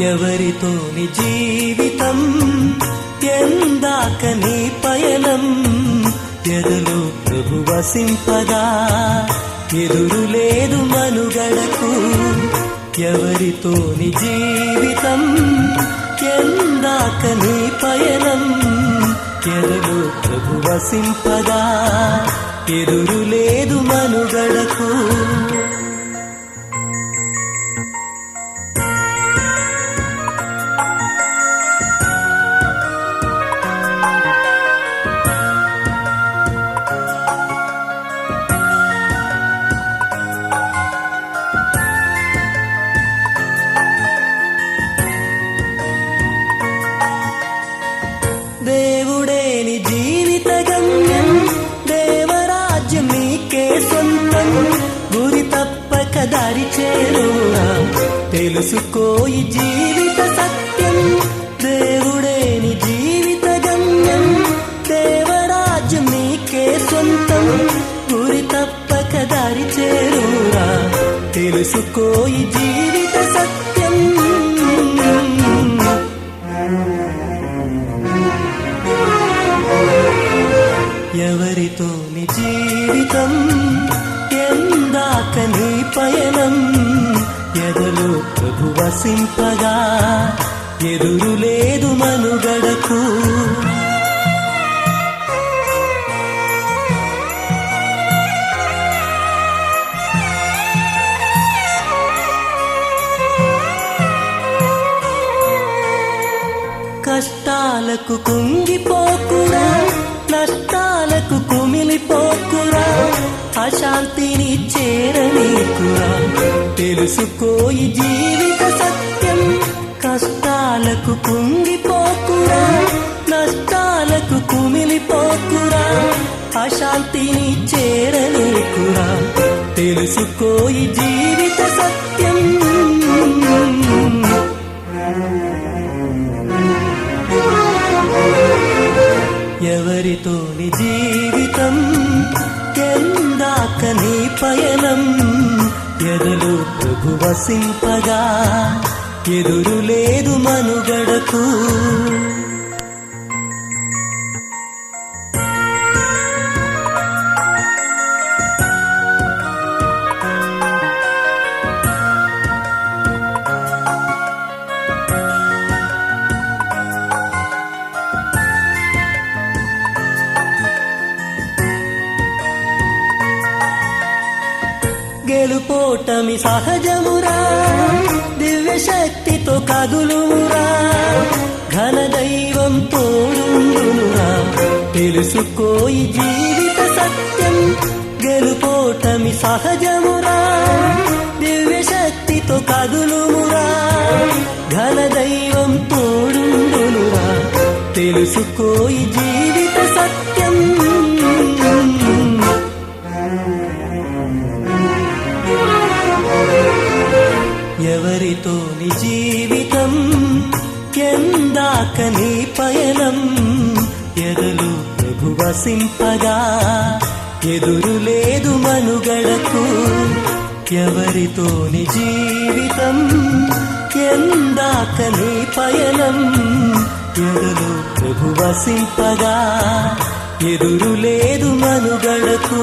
ఎవరితోని జీవితం ఎందాక నీ పయనం ఎదులు ప్రభు వసింపగా ఎదురు లేదు మనుగడకు ఎవరితోని జీవితం ఎందాక నీ పయనం ఎదులు ప్రభు వసింపగా ఎదురు లేదు మనుగడకు దేవుడేని జీవిత గమ్యం దేవరాజ్యం నీకే సొంతం గురి తప్పక దారి చేరునా తెలుసుకోయి జీవిత సత్యం దేవుడేని జీవిత గమ్యం దేవరాజ్యం నీకే సొంతం గురి తప్పక దారి చేరునా తెలుసుకోయి జీవిత సత్యం ఎవరితోని జీవితం ఎందాక నీ పయనం ఎదలో ప్రభు వసింపగా ఎదురు లేదు మనుగడకు కష్టాలకు కుంగిపోకురా నష్టాలకు కుమిలిపోకురా అశాంతిని చేరనీకురా తెలుసుకోయి జీవిత సత్యం కష్టాలకు కుంగిపోకురా నష్టాలకు కుమిలిపోకురా అశాంతిని చేరనీకురా తెలుసుకోయి జీవిత సత్యం ఎవరితోని జీవితం ఎందాక నీ పయనం ఎదులు ప్రభు వసింపగా ఎదురు లేదు మనుగడకు గెలుపోటమి సహజమురా దివ్య శక్తితో కదులురా ఘన దైవం తోడుండునురా తెలుసుకోయి జీవిత సత్యం గెలుపోటమి సహజమురా దివ్య శక్తితో కదులురా ఘన దైవం తోడుండునురా తెలుసుకోయి జీవిత సత్యం ఎవరితోని జీవితం ఎందాక నీ పయనం ఎదలు ప్రభు వసింపగా ఎదురు లేదు మనుగడకు ఎవరితోని జీవితం ఎందాక నీ పయనం ఎదలు ప్రభు వసింపగా ఎదురు లేదు మనుగడకు